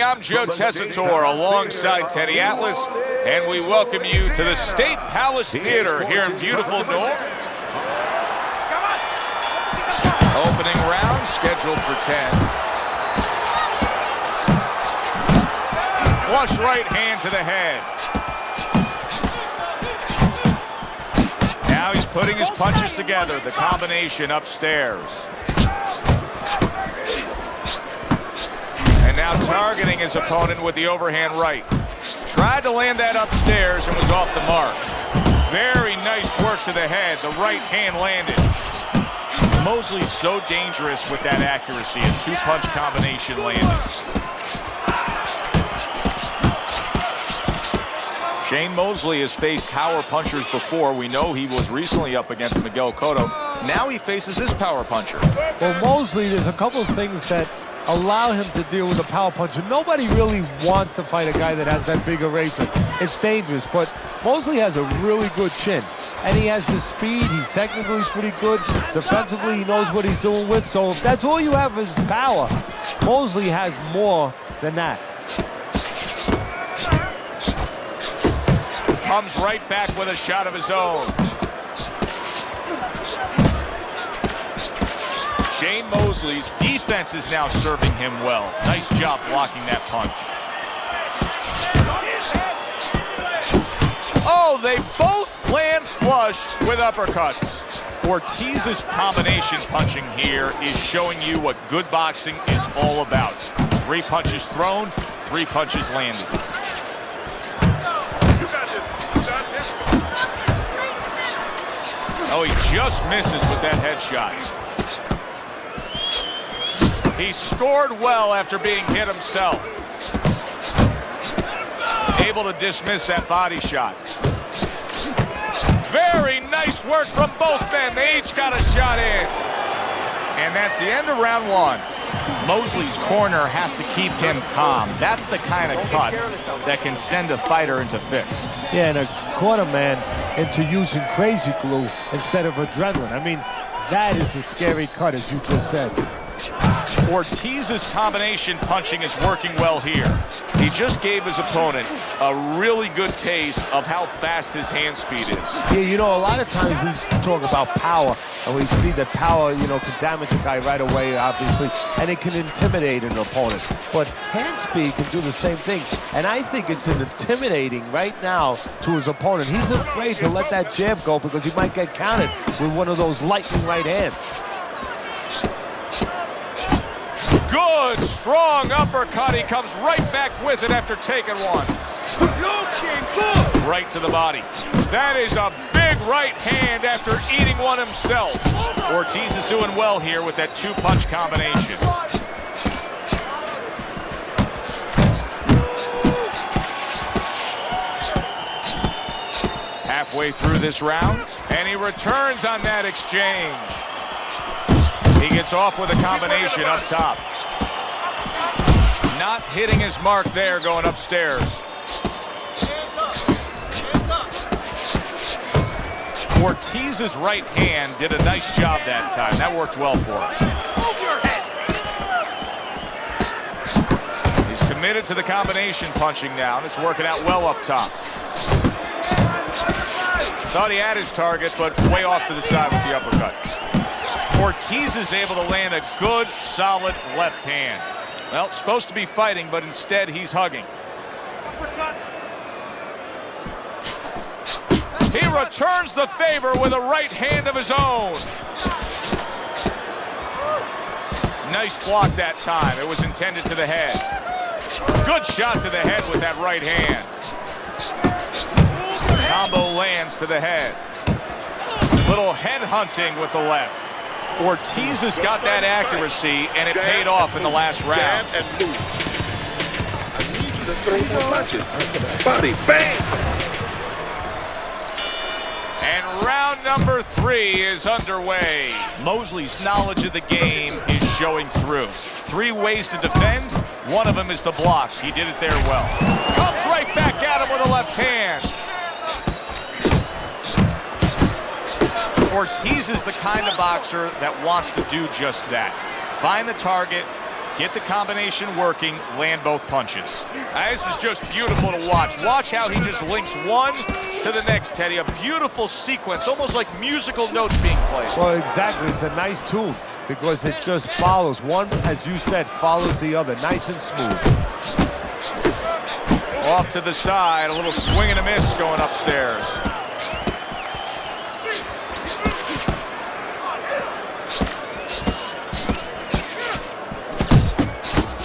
I'm Joe Tessitore alongside Teddy Atlas, and we welcome you to the State Palace Theater here in beautiful North. Opening round scheduled for 10. Flush right hand to the head. Now he's putting his punches together, the combination upstairs. And now targeting his opponent with the overhand right. Tried to land that upstairs and was off the mark. Very nice work to the head. The right hand landed. Mosley's so dangerous with that accuracy. A two-punch combination landed. Shane Mosley has faced power punchers before. We know he was recently up against Miguel Cotto. Now he faces this power puncher. Well, Mosley, there's a couple of things that allow him to deal with a power puncher. Nobody really wants to fight a guy that has that big eraser. It's dangerous, but Mosley has a really good chin, and he has the speed. He's technically pretty good. Defensively, he knows what he's doing with. So if that's all you have is power, Mosley has more than that. Comes right back with a shot of his own. Shane Mosley's defense is now serving him well. Nice job blocking that punch. Oh, they both land flush with uppercuts. Ortiz's combination punching here is showing you what good boxing is all about. 3 punches thrown, 3 punches landed. Oh, he just misses with that headshot. He scored well after being hit himself. Able to dismiss that body shot. Very nice work from both men. They each got a shot in. And that's the end of round 1. Mosley's corner has to keep him calm. That's the kind of cut that can send a fighter into fits. Yeah, and a corner man into using crazy glue instead of adrenaline. I mean, that is a scary cut, as you just said. Ortiz's combination punching is working well here. He just gave his opponent a really good taste of how fast his hand speed is. Yeah, you know, a lot of times we talk about power, and we see that power, you know, can damage a guy right away, obviously, and it can intimidate an opponent. But hand speed can do the same thing, and I think it's intimidating right now to his opponent. He's afraid to let that jab go because he might get countered with one of those lightning right hands. Good, strong uppercut. He comes right back with it after taking one. Right to the body. That is a big right hand after eating one himself. Ortiz is doing well here with that 2-punch combination. Halfway through this round, and he returns on that exchange. He gets off with a combination up top. Not hitting his mark there going upstairs. Ortiz's right hand did a nice job that time. That worked well for him. He's committed to the combination punching now, and it's working out well up top. Thought he had his target, but way off to the side with the uppercut. Ortiz is able to land a good, solid left hand. Well, supposed to be fighting, but instead he's hugging. He returns the favor with a right hand of his own. Nice block that time. It was intended to the head. Good shot to the head with that right hand. Combo lands to the head. Little head hunting with the left. Ortiz has got that accuracy, and it paid off in the last round. I need you to throw more punches. Body, bang! And round number 3 is underway. Mosley's knowledge of the game is showing through. 3 ways to defend. One of them is to block. He did it there well. Comes right back at him with a left hand. Ortiz is the kind of boxer that wants to do just that. Find the target, Get the combination working, land both punches. This is just beautiful to watch. Watch how he just links one to the next, Teddy. A beautiful sequence, almost like musical notes being played. Well, exactly. It's a nice tune because it just follows. One, as you said, follows the other. Nice and smooth. Off to the side, a little swing and a miss going upstairs.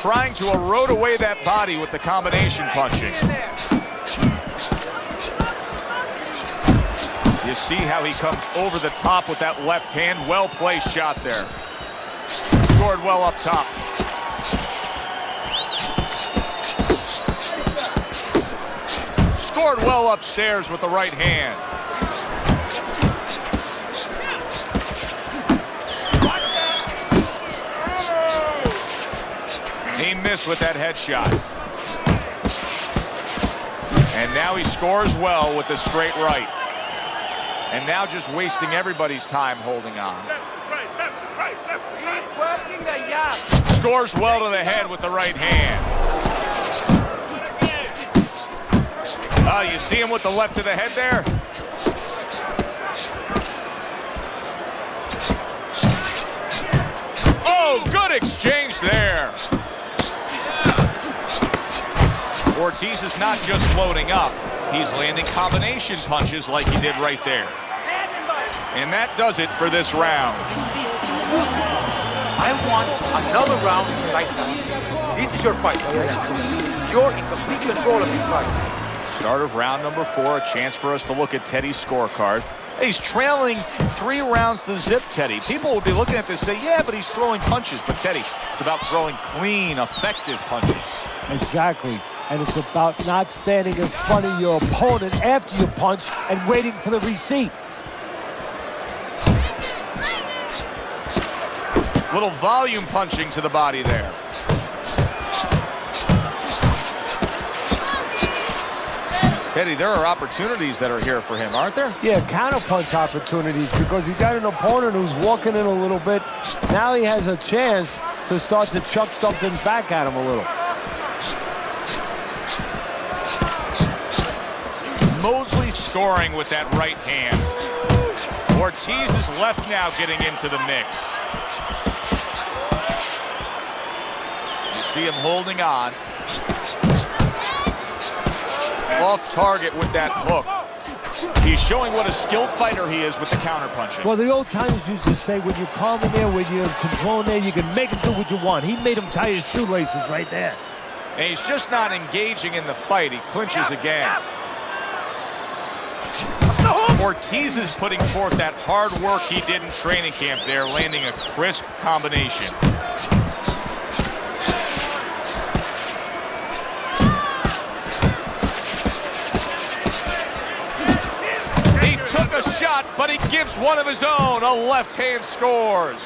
Trying to erode away that body with the combination punching. You see how he comes over the top with that left hand. Well-placed shot there. Scored well up top. Scored well upstairs with the right hand. He missed with that headshot. And now he scores well with the straight right. And now just wasting everybody's time holding on. Scores well to the head with the right hand. Oh, you see him with the left to the head there? Oh, good exchange there. Ortiz is not just loading up. He's landing combination punches like he did right there. And that does it for this round. I want another round right now. This is your fight. You're in complete control of this fight. Start of round number 4, a chance for us to look at Teddy's scorecard. He's trailing 3 rounds to zip, Teddy. People will be looking at this and say, yeah, but he's throwing punches. But Teddy, it's about throwing clean, effective punches. Exactly. And it's about not standing in front of your opponent after you punch and waiting for the receipt. Little volume punching to the body there. Teddy, there are opportunities that are here for him, aren't there? Yeah, counterpunch opportunities because he's got an opponent who's walking in a little bit. Now he has a chance to start to chuck something back at him a little. Mosley scoring with that right hand. Ortiz is left now getting into the mix. You see him holding on. Off target with that hook. He's showing what a skilled fighter he is with the counterpunching. Well, the old timers used to say when you're calm in there, when you're in control in there, you can make him do what you want. He made him tie his shoelaces right there. And he's just not engaging in the fight. He clinches again. Ortiz is putting forth that hard work he did in training camp there, landing a crisp combination. He took a shot, but he gives one of his own. A left hand scores.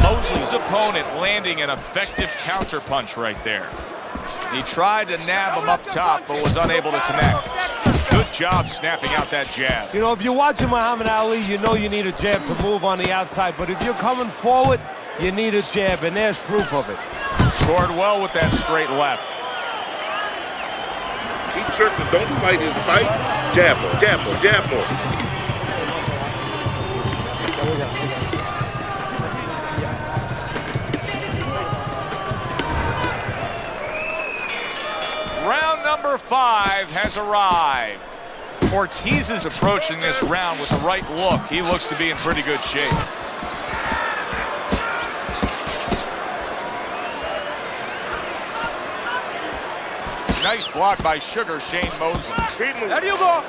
Mosley's opponent landing an effective counterpunch right there. He tried to nab him up top, but was unable to connect. Good job snapping out that jab. You know, if you're watching Muhammad Ali, you know you need a jab to move on the outside. But if you're coming forward, you need a jab, and there's proof of it. Scored well with that straight left. He certainly don't fight his fight. Jab him, jab him, jab him. Round number 5 has arrived. Ortiz is approaching this round with the right look. He looks to be in pretty good shape. Nice block by Sugar Shane Mosley. There you go.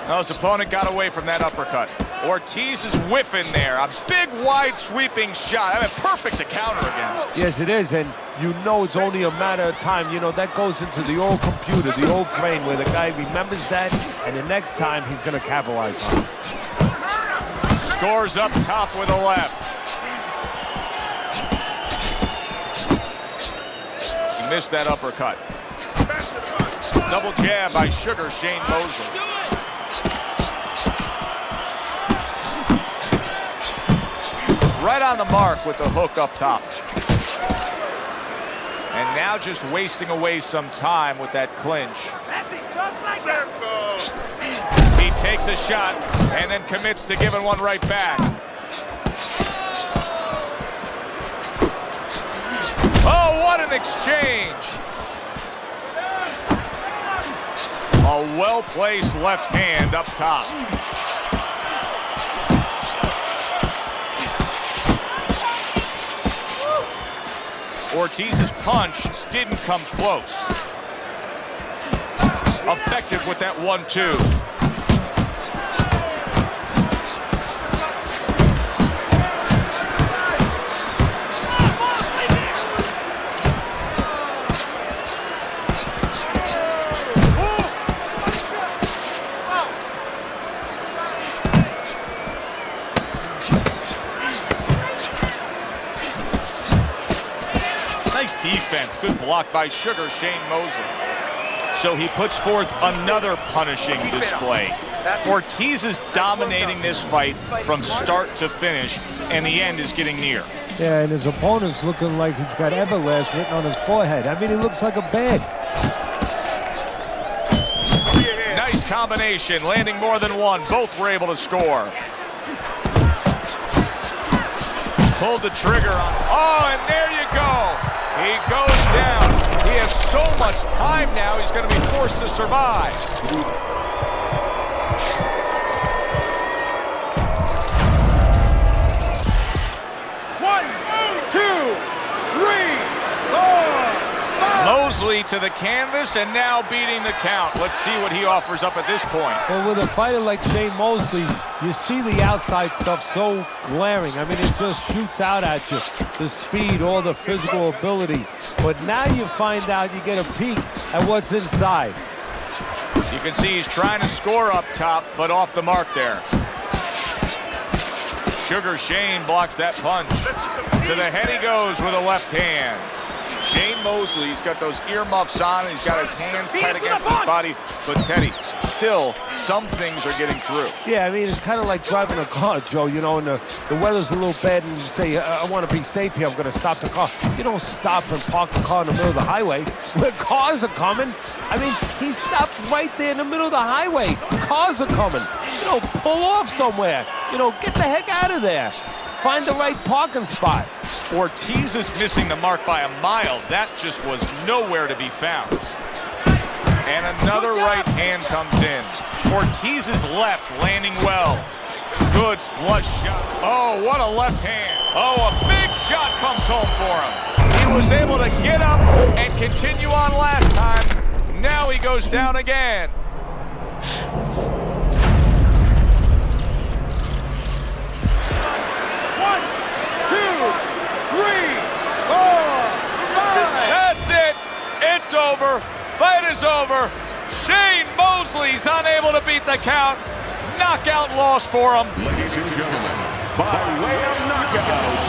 Now his opponent got away from that uppercut. Ortiz is whiffing there. A big, wide, sweeping shot. I mean, perfect to counter against. Yes, it is, and you know it's only a matter of time. You know, that goes into the old computer, the old brain, where the guy remembers that, and the next time he's going to capitalize on it. Scores up top with a left. He missed that uppercut. Double jab by Sugar Shane Mosley. right on the mark with the hook up top. And now just wasting away some time with that clinch. That's it, just like that. He takes a shot and then commits to giving one right back. Oh, what an exchange! A well-placed left hand up top. Ortiz's punch didn't come close. Effective with that 1-2. Nice defense. Good block by Sugar Shane Mosley. So he puts forth another punishing display. Ortiz is dominating this fight from start to finish, and the end is getting near. Yeah, and his opponent's looking like he's got Everlast written on his forehead. I mean, he looks like a bed. Nice combination, landing more than one. Both were able to score. Pulled the trigger on. Oh, and there you go. He goes down. He has so much time now, he's going to be forced to survive. One, two, three, four, five. Mosley to the canvas and now beating the count. Let's see what he offers up at this point. Well, with a fighter like Shane Mosley, you see the outside stuff so glaring. I mean, it just shoots out at you. The speed, all the physical ability. But now you find out, you get a peek at what's inside. You can see he's trying to score up top, but off the mark there. Sugar Shane blocks that punch. To the head he goes with a left hand. Shane Mosley's got those earmuffs on, and he's got his hands tight against his body. But Teddy, still, some things are getting through. Yeah, I mean, it's kind of like driving a car, Joe, you know, and the weather's a little bad, and you say, I want to be safe here, I'm going to stop the car. You don't stop and park the car in the middle of the highway where cars are coming. I mean, he stopped right there in the middle of the highway. Cars are coming. You know, pull off somewhere. You know, get the heck out of there. Find the right parking spot. Ortiz is missing the mark by a mile. That just was nowhere to be found. And another right hand comes in. Ortiz's left landing well. Good flush shot. Oh, what a left hand. Oh, a big shot comes home for him. He was able to get up and continue on last time. Now he goes down again. That's it. It's over. Fight is over. Shane Mosley's unable to beat the count. Knockout loss for him. Ladies and gentlemen, by way of knockout,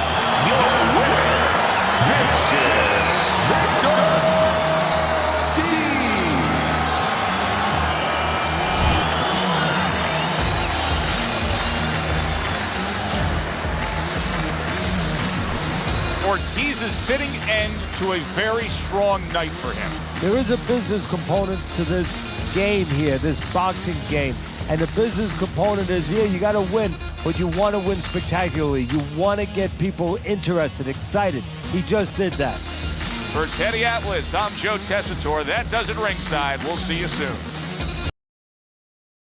your winner, vicious Victor. Ortiz's fitting end to a very strong night for him. There is a business component to this game here, this boxing game. And the business component is, yeah, you got to win, but you want to win spectacularly. You want to get people interested, excited. He just did that. For Teddy Atlas, I'm Joe Tessitore. That does it ringside. We'll see you soon.